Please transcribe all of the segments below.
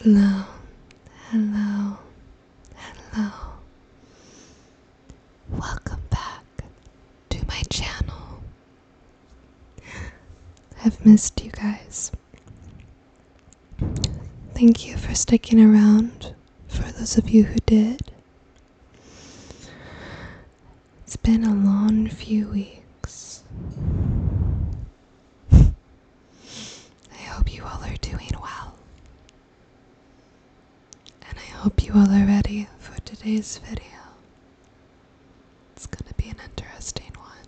Hello, hello, hello. Welcome back to my channel. I've missed you guys. Thank you for sticking around, for those of you who did. It's been a long few weeks. I hope you all are doing well. And I hope you all are ready for today's video. It's gonna be an interesting one.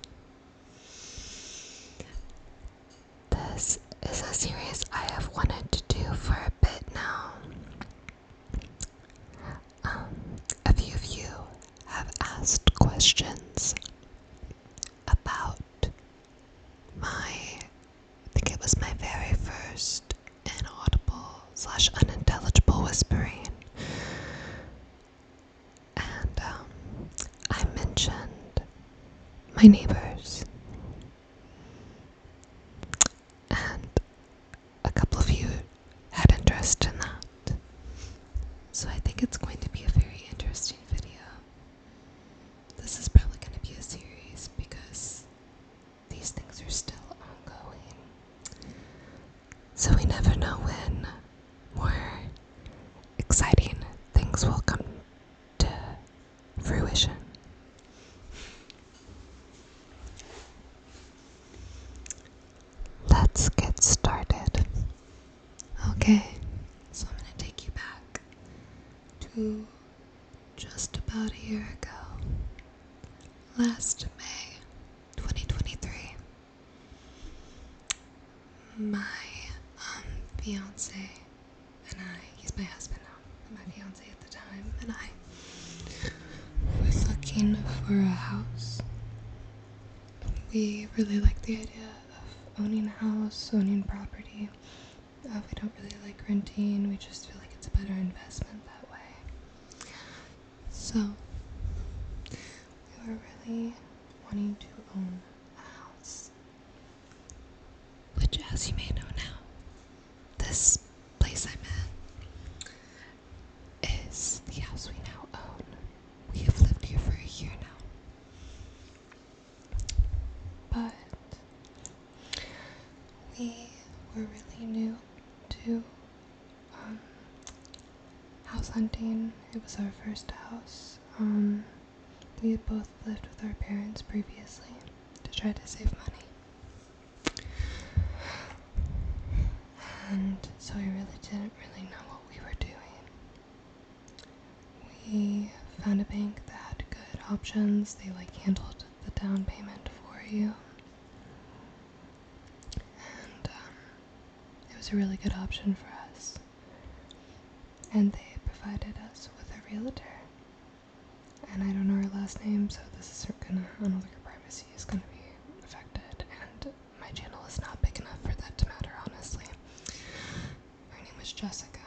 This is a series I have wanted to do for a bit now. A few of you have asked questions about I think it was my very first inaudible / unintelligible whispering. And I mentioned my neighbors. And a couple of you had interest in that. So I think it's going to be a very interesting video. This is probably going to be a series because these things are still ongoing. So we never know when more exciting things will come to fruition. Let's get started. Okay, so I'm going to take you back to just about a year ago. Last May 2023. My fiance and I, he's my husband now, but my fiance at the time and I were looking for a house. We really like the idea of owning a house, owning property. We don't really like renting, we just feel like it's a better investment that way. So, we were really wanting to own a house. Which, as you may know now, this place I'm in is the house we now own. We have lived here for a year now. But we were really new to house hunting. It was our first house. We had both lived with our parents previously to try to save money. And so we really didn't really know what we were doing. We found a bank that had good options. They handled the down payment for you. And it was a really good option for us. And they provided us with a realtor. And I don't know her last name, so this isn't gonna, I don't think her privacy is gonna be affected. And my channel is not big enough for that to matter, honestly. Her name was Jessica.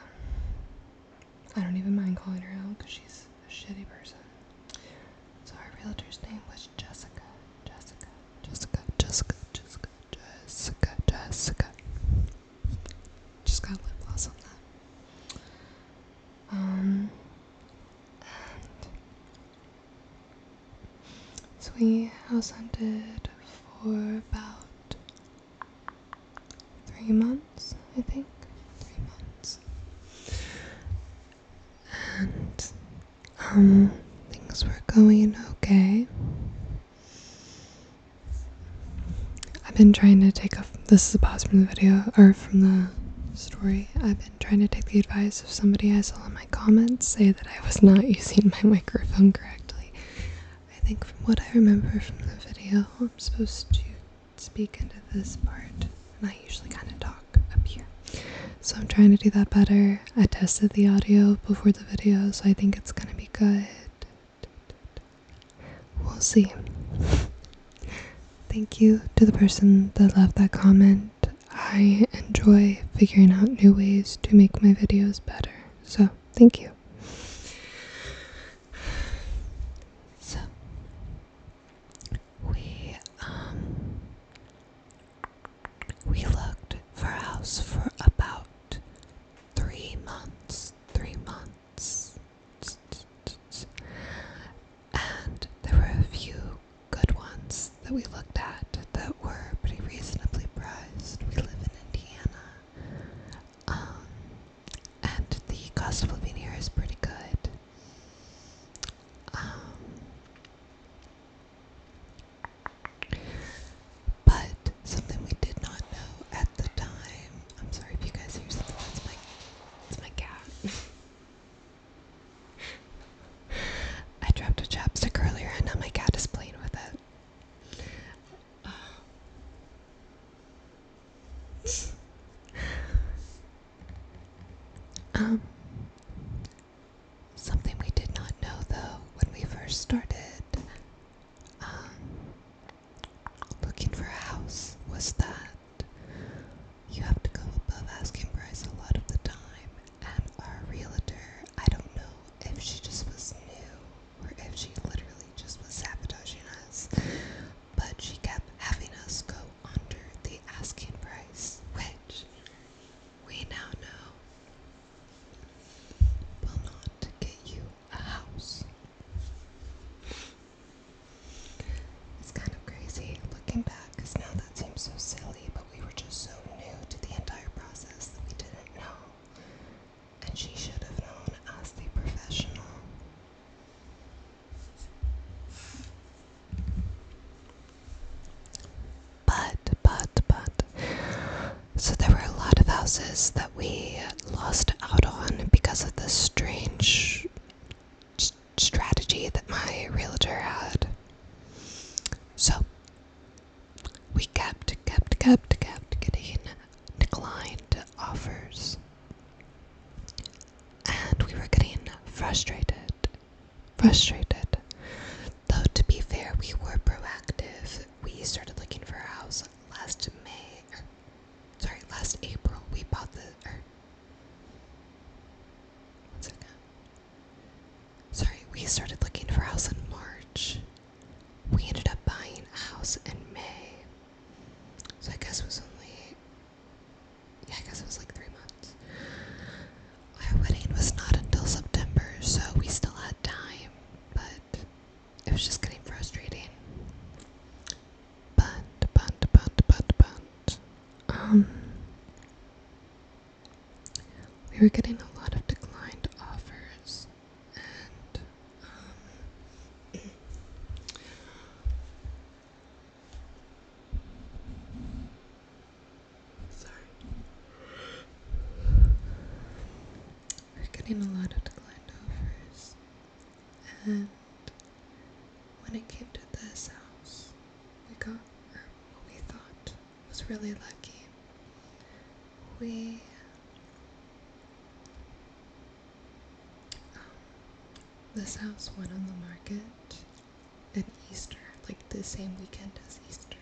I don't even mind calling her out because she's a shitty person. So our realtor's name was Jessica. Just got lip gloss on that. And so we house hunted for about 3 months, I think. 3 months. And things were going okay. I've been trying to take this is a pause from the video, or from the story. I've been trying to take the advice of somebody I saw in my comments say that I was not using my microphone correctly. I think from what I remember from the video, I'm supposed to speak into this part, and I usually kind of talk up here. So I'm trying to do that better. I tested the audio before the video, so I think it's gonna be good. We'll see. Thank you to the person that left that comment. I enjoy figuring out new ways to make my videos better. So, thank you. So, we looked for a house for about 3 months. Something we did not know though when we first started looking for a house was that you have to go above asking price a lot of the time, and our realtor, I don't know if she just was new or if she literally just was sabotaging us, but she kept having us go under the asking price, which we now know will not get you a house. It's kind of crazy looking back, because now that seems so silly, but we were just so new to the entire process that we didn't know. And she should have known as the professional. But. So there were a lot of houses that we lost out on because of this strange strategy that my realtor had. So we kept getting declined offers. And we were getting frustrated. Though to be fair, we were proactive. We started looking for a house last April. We bought we started looking for a house in March. We ended up buying a house in May. So I guess it was like 3 months. Our wedding was not until September, so we still had time, but it was just getting frustrating. But we were getting a lot of declined offers, and and when it came to this house, we got what we thought was really lucky. This house went on the market at Easter, like the same weekend as Easter.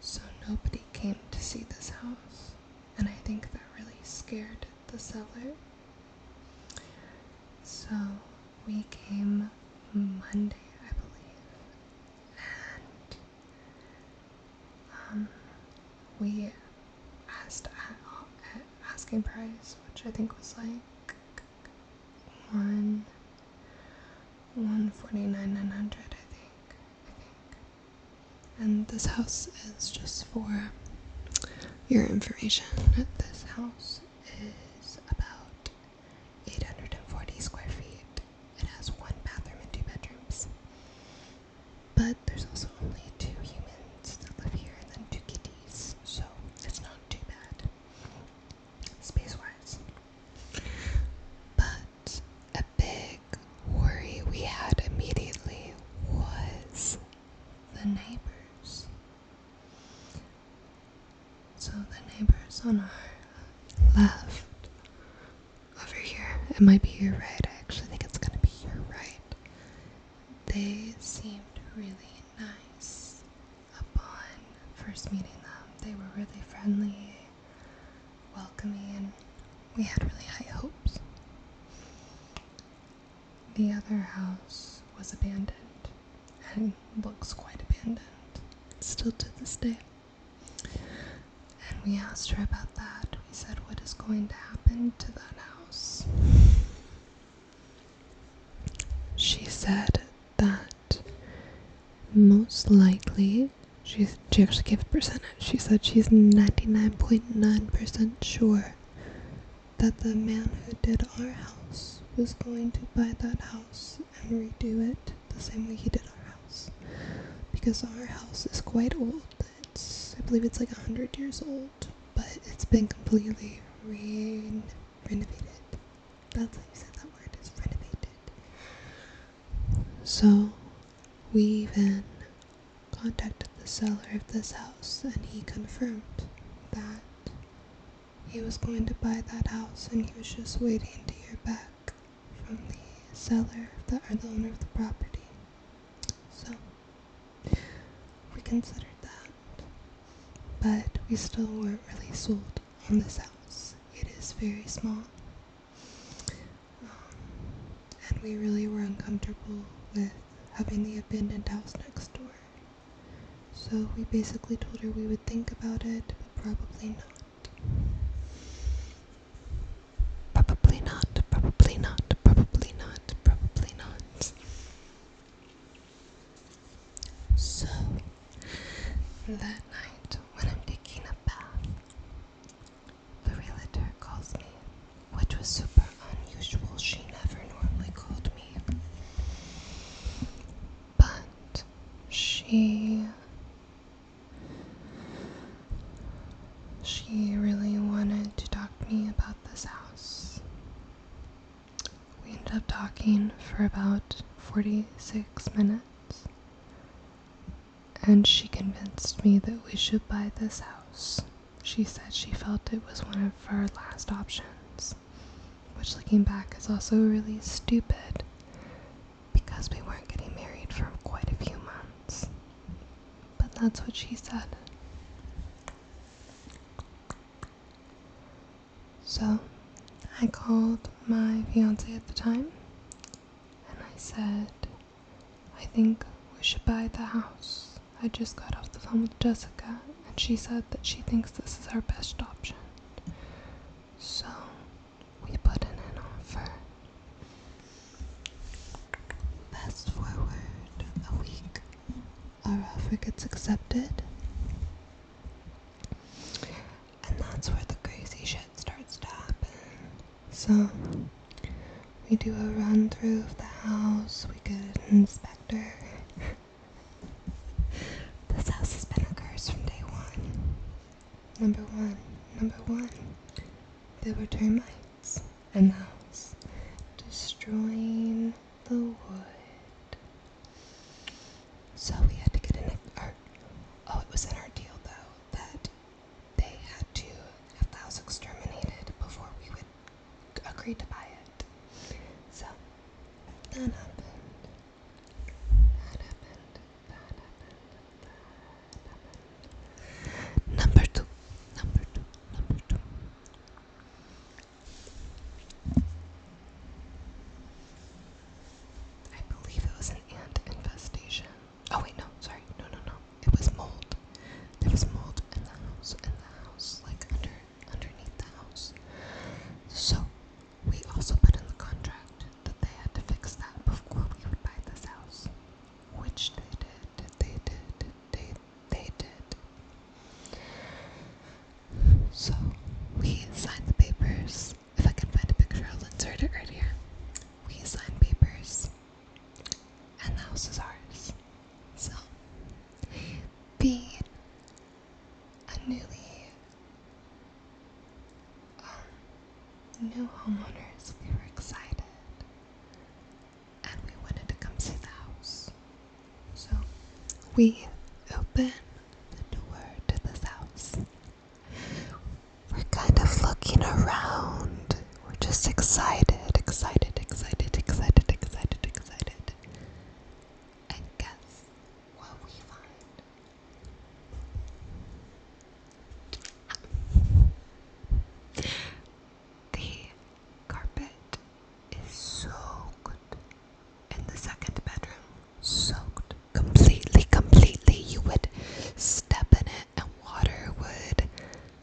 So nobody came to see this house, and I think that really scared the seller. So we came Monday, I believe, and we asked at asking price, which I think was like $149,900, I think. And this house is, just for your information, this house is about 840 square feet. It has 1 bathroom and 2 bedrooms. But there's also only 2 humans that live here and then 2 kitties, so it's not too bad, space-wise. But a big worry we had immediately was the neighbors. So the neighbors on our left, over here, it might be your right, I actually think it's gonna be your right. They seemed really nice upon first meeting them. They were really friendly, welcoming, and we had really high hopes. The other house was abandoned, and looks quite abandoned, still to this day. And we asked her about that. We said, what is going to happen to that house? She said that most likely, she actually gave a percentage. She said she's 99.9% sure that the man who did our house was going to buy that house and redo it the same way he did our house. Because our house is quite old. I believe it's like 100 years old, but it's been completely renovated. That's how you say that word, is renovated. So we even contacted the seller of this house, and he confirmed that he was going to buy that house and he was just waiting to hear back from the seller or the owner of the property. So we considered that, but we still weren't really sold on this house. It is very small, and we really were uncomfortable with having the abandoned house next door. So we basically told her we would think about it, but probably not. Probably not, probably not, probably not, probably not. So, that night when I'm taking a bath, the realtor calls me, which was super unusual. She never normally called me. But she really wanted to talk to me about this house. We ended up talking for about 46 minutes, and she convinced me that we should buy this house. She said she felt it was one of our last options, which looking back is also really stupid because we weren't getting married for quite a few months. But that's what she said. So I called my fiance at the time and I said, I think we should buy the house. I just got off the phone with Jessica and she said that she thinks this is our best option. So we put in an offer. Fast forward a week, our offer gets accepted, and that's where the crazy shit starts to happen. So we do a run through of the house, we get an inspector. This house has been a curse from day one. Number one, there were termites in the house, destroying the wood. So we had to get it was in our deal though, that they had to have the house exterminated before we would agree to buy it. So that happened. Number two. I believe it was an ant infestation. Oh wait, no, sorry. No. It was mold. There was mold in the house, like underneath the house. So we also put in the contract that they had to fix that before we would buy this house. Which they did. So we signed the papers. If I can find a picture, I'll insert it right here. We signed papers, and the house is ours. So, being a new homeowners, we were excited, and we wanted to come see the house. So, we open the door to this house. We're kind of looking around. We're just excited. And guess what we find? The carpet is soaked in the second bedroom. Soaked completely. You would step in it and water would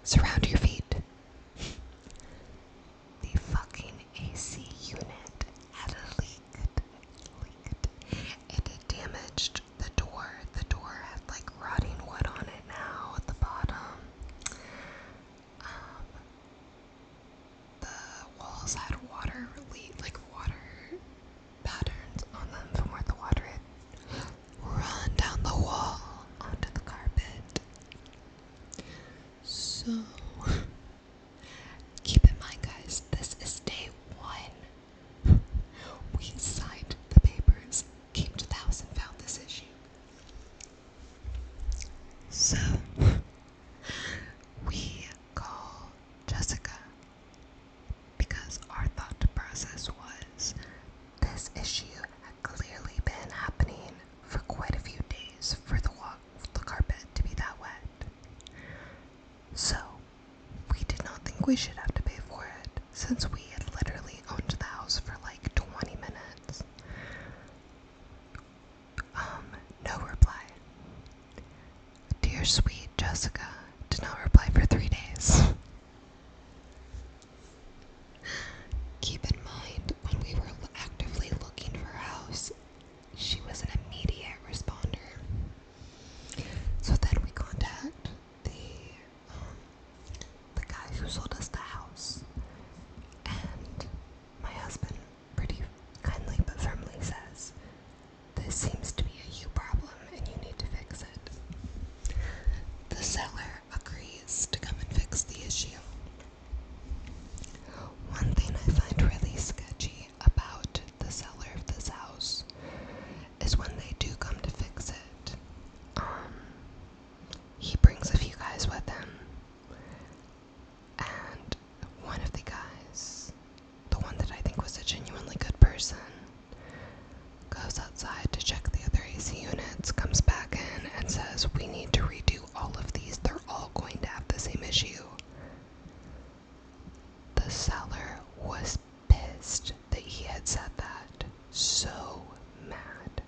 surround your feet. The fucking AC unit had leaked. It had damaged the door. The door had like rotting wood on it now at the bottom. The walls had water patterns on them from where the water had run down the wall onto the carpet. So, keep in mind, guys, this is day one. We signed the papers, came to the house, and found this issue. So, we call Jessica we should have to pay for it, since we had literally owned the house for like 20 minutes. No reply. Dear sweet Jessica did not reply for 3 days. Keep in mind, when we were actively looking for a house, she was an immediate responder. So then we contact the guy who sold us the house, and my husband pretty kindly but firmly says, this seems to be a you problem and you need to fix it. The seller agrees to come and fix the issue. One thing I find really sketchy about the seller of this house is when they do come to fix it, he brings a few guys with him, and one of the guys, the one that I think was a genuinely good person, goes outside to check the other AC units, comes back in and says, we need to redo all of these, they're all going to have the same issue. The seller was pissed that he had said that, so mad,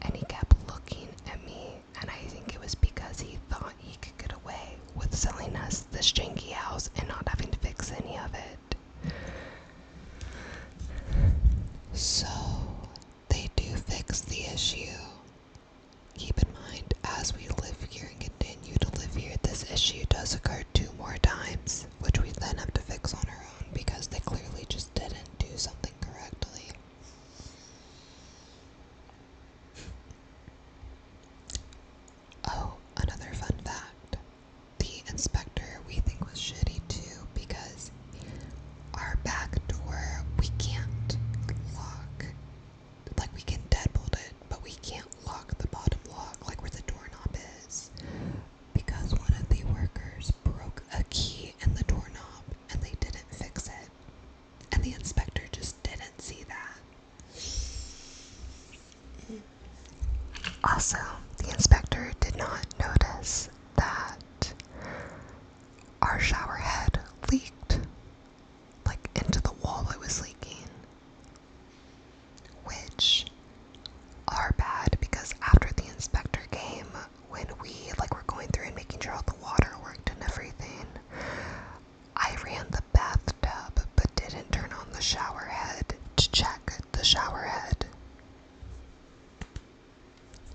and he kept looking at me, and I think it was because he thought he could get away with selling us this janky house and not having to fix any of it. So they do fix the issue. Keep in mind, as we live here and continue to live here, this issue does occur 2 more times, which we then have to fix on our own because they clearly just didn't do something correctly. Oh, another fun fact. The inspector we think was shitty too because our back door we can't lock. Like, we can deadbolt it, but we can't lock the bottom lock, like where the doorknob is, because one of the workers broke a key in the doorknob and they didn't fix it, and the inspector just didn't see that. Also, the inspector did not notice that our shower head leaked, like into the wall it was leaking, which are bad because after the inspector came, when we were going through and making sure all the water worked and everything, I ran the bathtub but didn't turn on the shower head to check the shower head.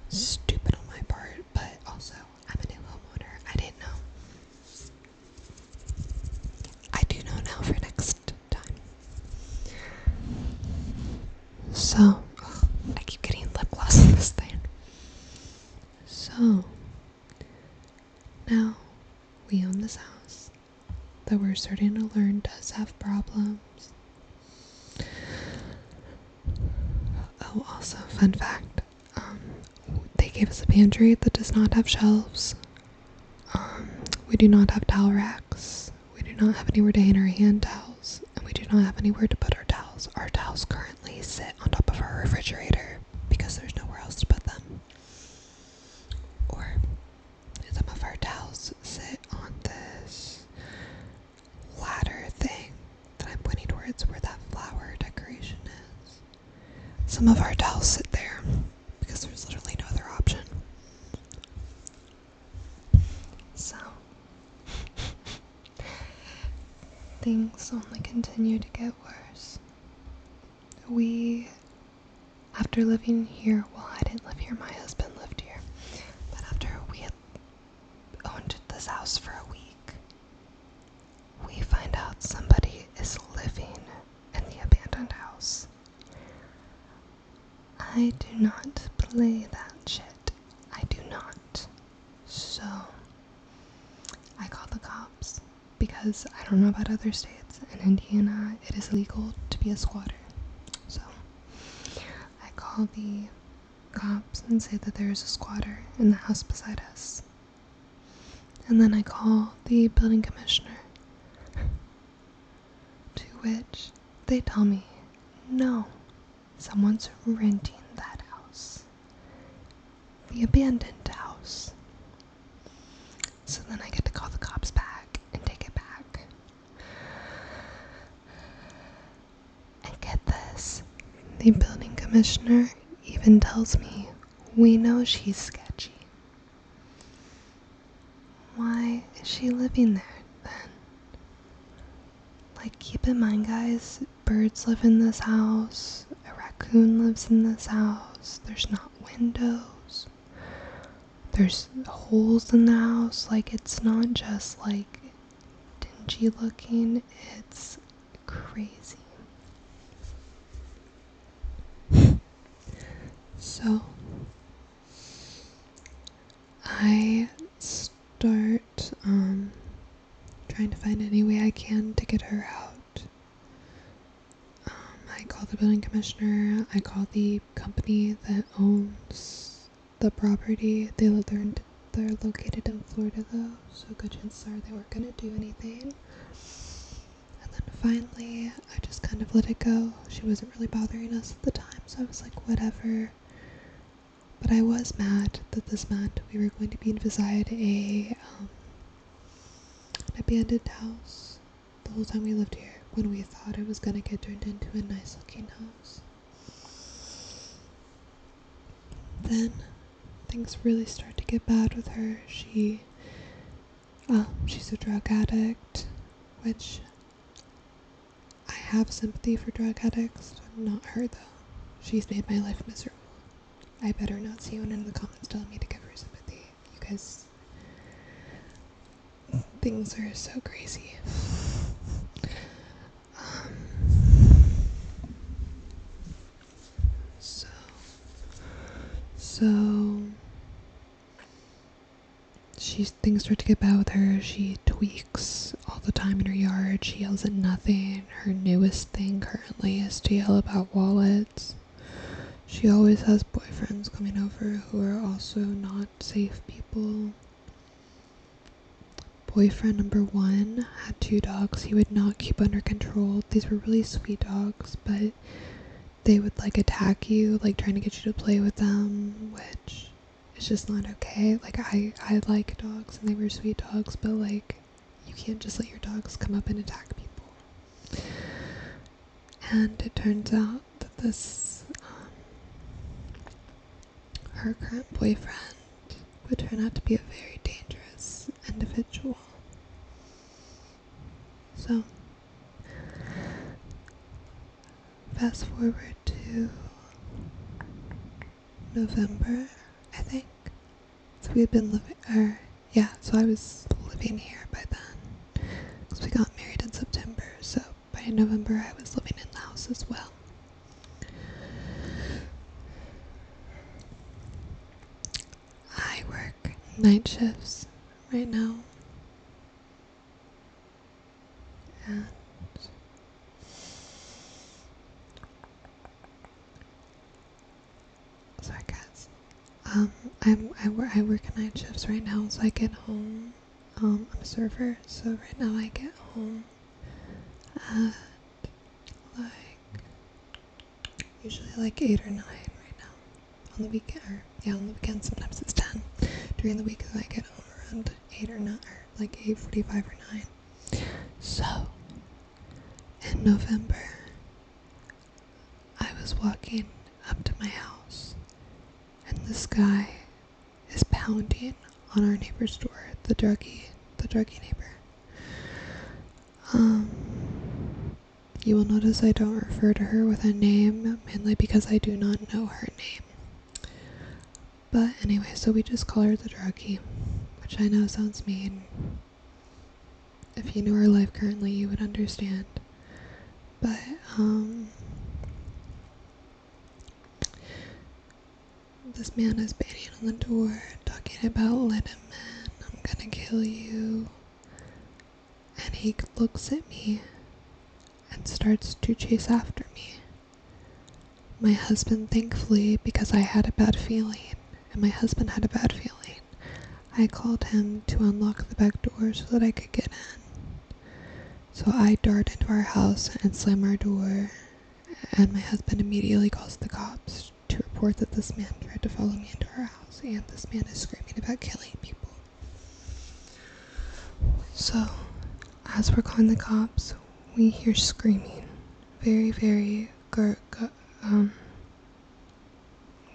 Stupid on my part, but also I'm a new homeowner. I didn't know. I do know now for next time. So, I keep getting lip gloss in this thing. So, now we own this house that we're starting to learn does have problems. Oh, also, fun fact, they gave us a pantry that does not have shelves. We do not have towel racks. We do not have anywhere to hang our hand towels, and we do not have anywhere to put our towels. Our towels currently sit on top of our refrigerator because there's nowhere else to put them. Or some of our towels sit on this ladder thing that I'm pointing towards where that flower decoration is. Some of our towels sit there because there's literally no other option. So things only continue to get worse. After living here, well, I didn't live here, my husband lived here, but after we had owned this house for a week, we find out somebody is living in the abandoned house. I do not play that shit. I do not. So, I called the cops because I don't know about other states. In Indiana, it is illegal to be a squatter. So, I call the cops and say that there is a squatter in the house beside us. And then I call the building commissioner, to which they tell me, no, someone's renting that house. The abandoned house. So then I get to call the cops back and take it back. The building commissioner even tells me, we know she's sketchy. Why is she living there then? Like, keep in mind, guys, birds live in this house, a raccoon lives in this house, there's not windows, there's holes in the house. Like, it's not just like dingy looking, it's crazy. So I start trying to find any way I can to get her out. I call the building commissioner, I call the company that owns the property. They're located in Florida though, so good chances are they weren't gonna do anything. And then finally, I just kind of let it go. She wasn't really bothering us at the time, so I was like, whatever. But I was mad that this meant we were going to be beside an abandoned house the whole time we lived here, when we thought it was going to get turned into a nice looking house. Then things really start to get bad with her. She's a drug addict, which I have sympathy for drug addicts, not her though. She's made my life miserable. I better not see anyone in the comments telling me to give her sympathy. You guys, things are so crazy. So things start to get bad with her. She tweaks all the time in her yard. She yells at nothing. Her newest thing currently is to yell about wallets. She always has boyfriends coming over who are also not safe people. Boyfriend number 1 had 2 dogs he would not keep under control. These were really sweet dogs, but they would like attack you, like trying to get you to play with them, which is just not okay. Like, I like dogs and they were sweet dogs, but like, you can't just let your dogs come up and attack people. And it turns out that this her current boyfriend would turn out to be a very dangerous individual. So, fast forward to November, I think. So we had been living, so I was living here by then, because we got married in September, so by November I was living in the house as well. I work night shifts right now, and sorry guys, I work night shifts right now, so I get home, I'm a server, so right now I get home at usually like 8 or 9 right now. On the weekend sometimes it's 10. During the week I get home around 8 or 9, or like 8:45 or 9. So, in November, I was walking up to my house, and this guy is pounding on our neighbor's door, the druggie neighbor. You will notice I don't refer to her with a name, mainly because I do not know her name. But anyway, so we just call her the druggie, which I know sounds mean. If you knew our life currently, you would understand. But, this man is banging on the door, talking about, let him in, I'm gonna kill you. And he looks at me and starts to chase after me. My husband, thankfully, because I had a bad feeling, and my husband had a bad feeling, I called him to unlock the back door so that I could get in. So I dart into our house and slam our door, and my husband immediately calls the cops to report that this man tried to follow me into our house, and this man is screaming about killing people. So, as we're calling the cops, we hear screaming. Very, very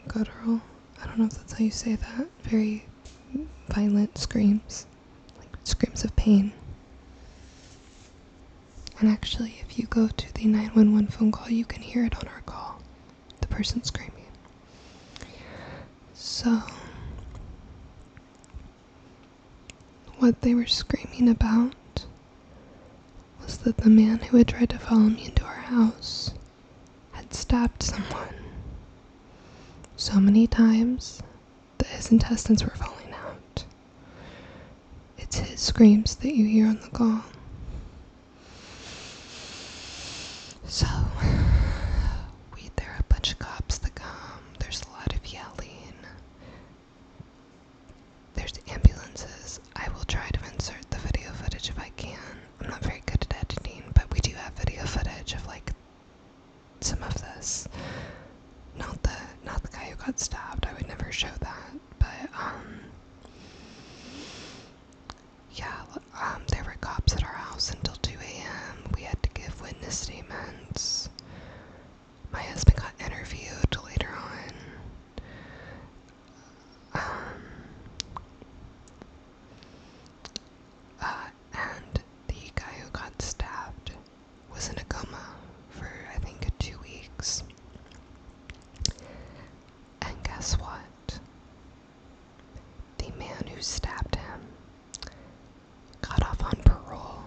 guttural, I don't know if that's how you say that, very violent screams, like screams of pain. And actually, if you go to the 911 phone call, you can hear it on our call, the person screaming. So, what they were screaming about was that the man who had tried to follow me into our house had stabbed someone so many times that his intestines were falling out. It's his screams that you hear on the call. So, there are a bunch of cops that come, there's a lot of yelling, there's ambulances. I will try to insert the video footage if I can. I'm not very good at editing, but we do have video footage of like some of this. Not the guy who got stabbed, I would never show that, but there were cops at our house until 2 a.m. We had to give witness statements. My husband got interviewed later on. And the guy who got stabbed was in a coma for, I think, 2 weeks. And guess what? The man who stabbed him got off on parole.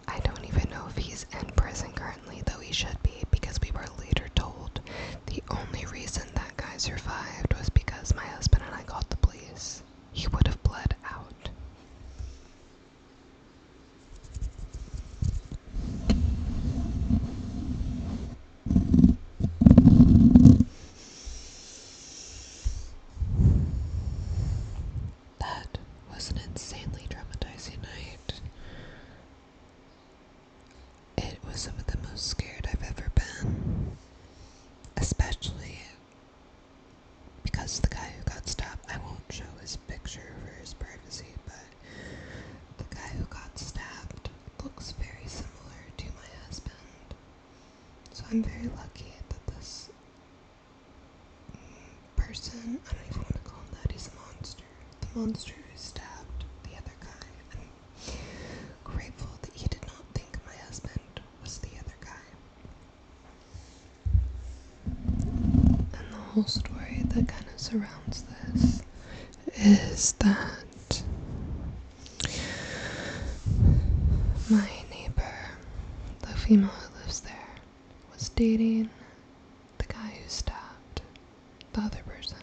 I don't even know if he's in prison currently, though he should be, because we were later told the only reason that guy survived was because my husband and I called the police. He would have bled out. That was an insanely traumatizing night. It was some of the most scared I've ever been. Especially because the guy who got stabbed, I won't show his picture for his privacy, but the guy who got stabbed looks very similar to my husband. So I'm very lucky that this person, I don't even want to call him that, he's a monster. The monster who stabbed the other guy. I'm grateful that he did not think my husband was the other guy. And the whole story that kind of surrounds this is that my neighbor, the female who lives there, was dating the guy who stabbed the other person.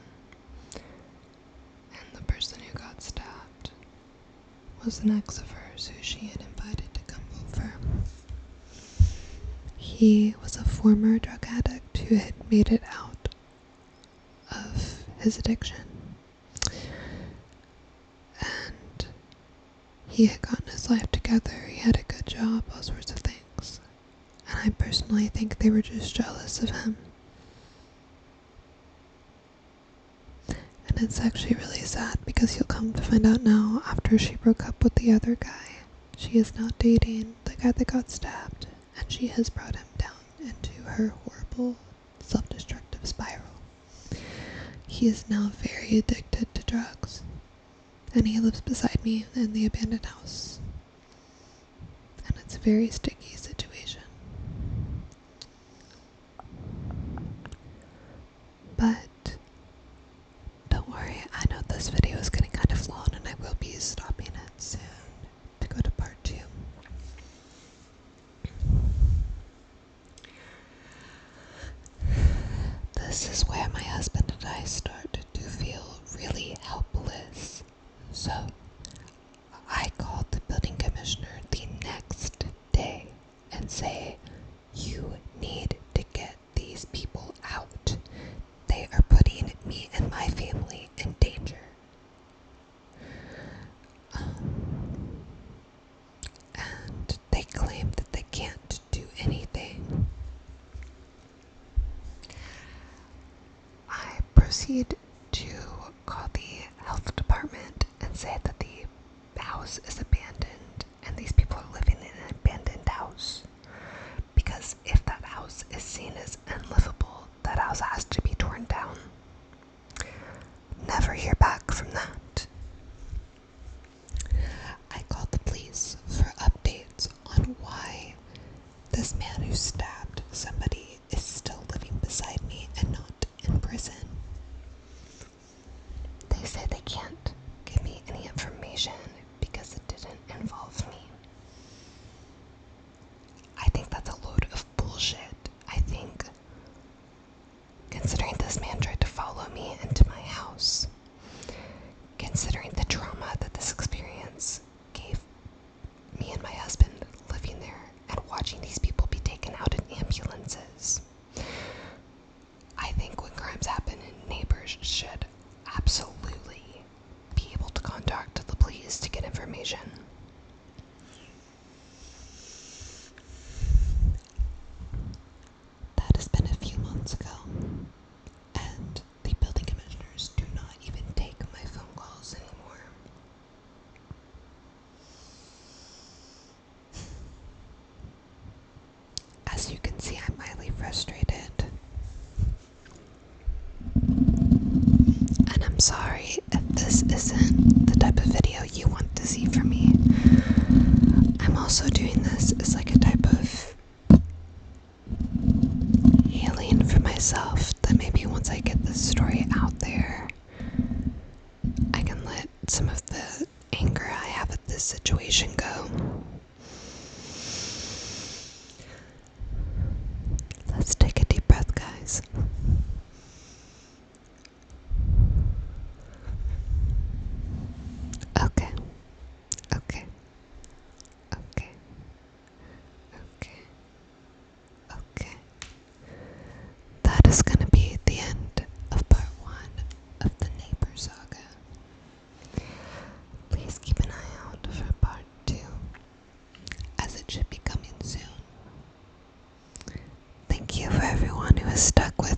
And the person who got stabbed was an ex of hers who she had invited to come over. He was a former drug addict who had made it out of his addiction. And he had gotten his life together, he had a good job, all sorts of things. And I personally think they were just jealous of him. And it's actually really sad because you'll come to find out now, after she broke up with the other guy, she is now dating the guy that got stabbed, and she has brought him down into her horrible self-destructive spiral. He is now very addicted to drugs, and he lives beside me in the abandoned house. And it's a very sticky situation. But don't worry, I know this video is getting kind of long and I will be stopping it soon to go to part 2. This is where my husband and I start to feel really helpless. So, I called the building commissioner the next day and say, you need to get these people out. They are putting me and my family in danger. And they claim that they can't do anything. I proceed to call the also doing this as like a type of healing for myself, that maybe once I get this story out there, I can let some of the anger I have at this situation go. Let's take a deep breath, guys. Okay. Okay. Okay. Okay. Okay. That is going to be the end of part 1 of the Neighbor Saga. Please keep an eye out for part 2, as it should be coming soon. Thank you for everyone who has stuck with